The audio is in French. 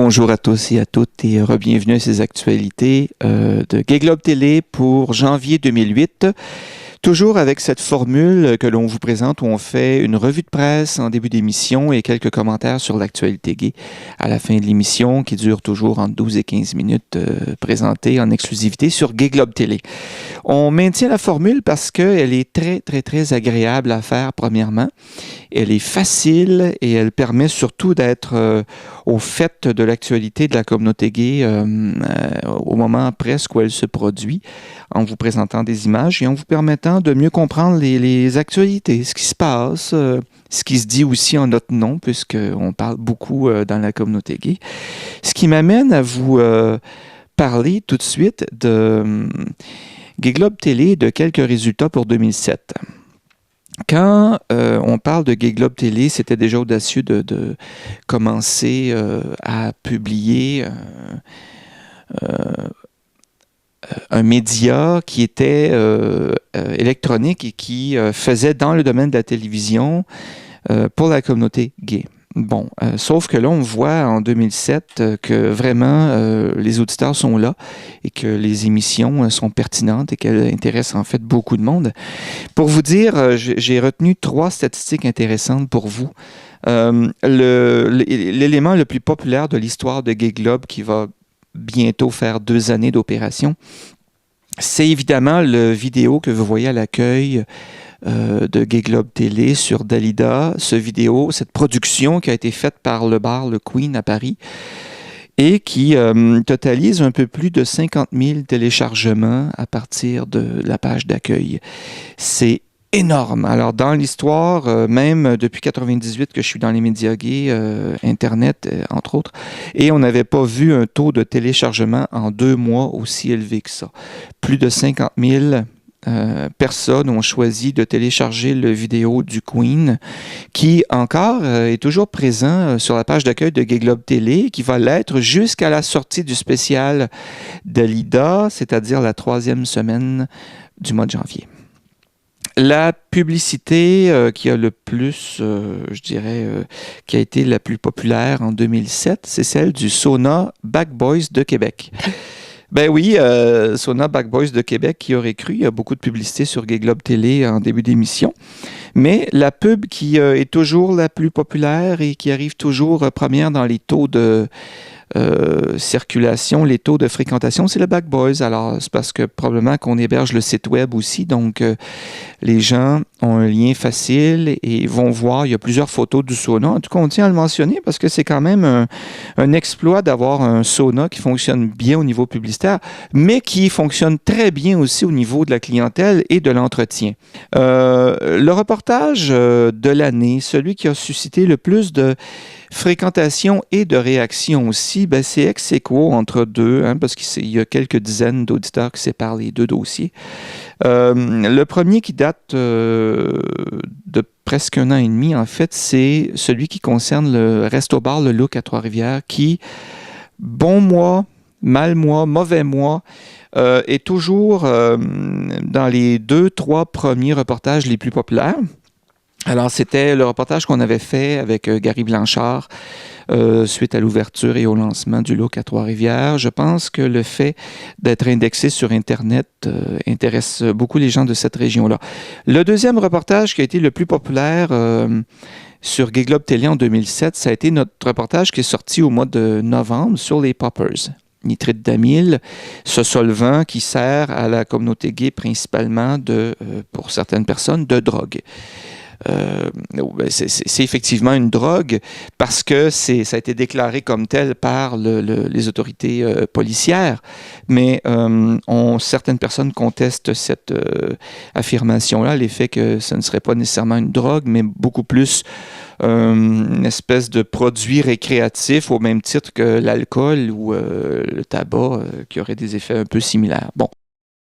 Bonjour à tous et à toutes et bienvenue à ces actualités de Gay Globe Télé pour janvier 2008. Toujours avec cette formule que l'on vous présente où on fait une revue de presse en début d'émission et quelques commentaires sur l'actualité gay à la fin de l'émission qui dure toujours entre 12 et 15 minutes présentée en exclusivité sur Gay Globe Télé. On maintient la formule parce qu'elle est très agréable à faire premièrement. Elle est facile et elle permet surtout d'être au fait de l'actualité de la communauté gay au moment presque où elle se produit, en vous présentant des images et en vous permettant de mieux comprendre les actualités, ce qui se passe, ce qui se dit aussi en notre nom, puisqu'on parle beaucoup dans la communauté gay. Ce qui m'amène à vous parler tout de suite de Gay Globe Télé, de quelques résultats pour 2007. Quand on parle de Gay Globe Télé, c'était déjà audacieux de commencer à publier un média qui était électronique et qui faisait dans le domaine de la télévision pour la communauté gay. Bon, sauf que là, on voit en 2007 que vraiment les auditeurs sont là et que les émissions sont pertinentes et qu'elles intéressent en fait beaucoup de monde. Pour vous dire, j'ai retenu 3 statistiques intéressantes pour vous. L'élément le plus populaire de l'histoire de Gay Globe qui va bientôt faire 2 années d'opération, c'est évidemment le vidéo que vous voyez à l'accueil de Gay Globe Télé sur Dalida. Cette production qui a été faite par le bar Le Queen à Paris et qui totalise un peu plus de 50 000 téléchargements à partir de la page d'accueil. C'est énorme. Alors, dans l'histoire, même depuis 98 que je suis dans les médias gays, Internet, entre autres, et on n'avait pas vu un taux de téléchargement en 2 mois aussi élevé que ça. Plus de 50 000 personnes ont choisi de télécharger le vidéo du Queen, qui encore est toujours présent sur la page d'accueil de Gay Globe Télé, qui va l'être jusqu'à la sortie du spécial Dalida, c'est-à-dire la 3e semaine du mois de janvier. La publicité qui a le plus, je dirais, qui a été la plus populaire en 2007, c'est celle du Sona Back Boys de Québec. Ben oui, Sona Back Boys de Québec, qui aurait cru, il y a beaucoup de publicité sur Gay Globe Télé en début d'émission. Mais la pub qui est toujours la plus populaire et qui arrive toujours première dans les taux de circulation, les taux de fréquentation, c'est le Back Boys. Alors, c'est parce que probablement qu'on héberge le site web aussi, donc les gens ont un lien facile et vont voir, il y a plusieurs photos du sauna. En tout cas, on tient à le mentionner parce que c'est quand même un exploit d'avoir un sauna qui fonctionne bien au niveau publicitaire, mais qui fonctionne très bien aussi au niveau de la clientèle et de l'entretien. Le reportage de l'année, celui qui a suscité le plus de fréquentation et de réaction aussi, ben c'est ex aequo entre deux, parce qu'il y a quelques dizaines d'auditeurs qui séparent les 2 dossiers. Le premier qui date de presque 1 an et demi, en fait, c'est celui qui concerne le Resto-Bar Le Look à Trois-Rivières, qui, bon mois, mal mois, mauvais mois, est toujours dans les 2-3 premiers reportages les plus populaires. Alors, c'était le reportage qu'on avait fait avec Gary Blanchard suite à l'ouverture et au lancement du Look à Trois-Rivières. Je pense que le fait d'être indexé sur Internet intéresse beaucoup les gens de cette région-là. Le deuxième reportage qui a été le plus populaire sur Gay Globe Télé en 2007, ça a été notre reportage qui est sorti au mois de novembre sur les poppers. Nitrite d'amyle, ce solvant qui sert à la communauté gay principalement pour certaines personnes, de drogue. C'est effectivement une drogue parce que ça a été déclaré comme tel par les autorités policières, mais certaines personnes contestent cette affirmation-là, l'effet que ce ne serait pas nécessairement une drogue, mais beaucoup plus une espèce de produit récréatif au même titre que l'alcool ou le tabac qui aurait des effets un peu similaires. Bon.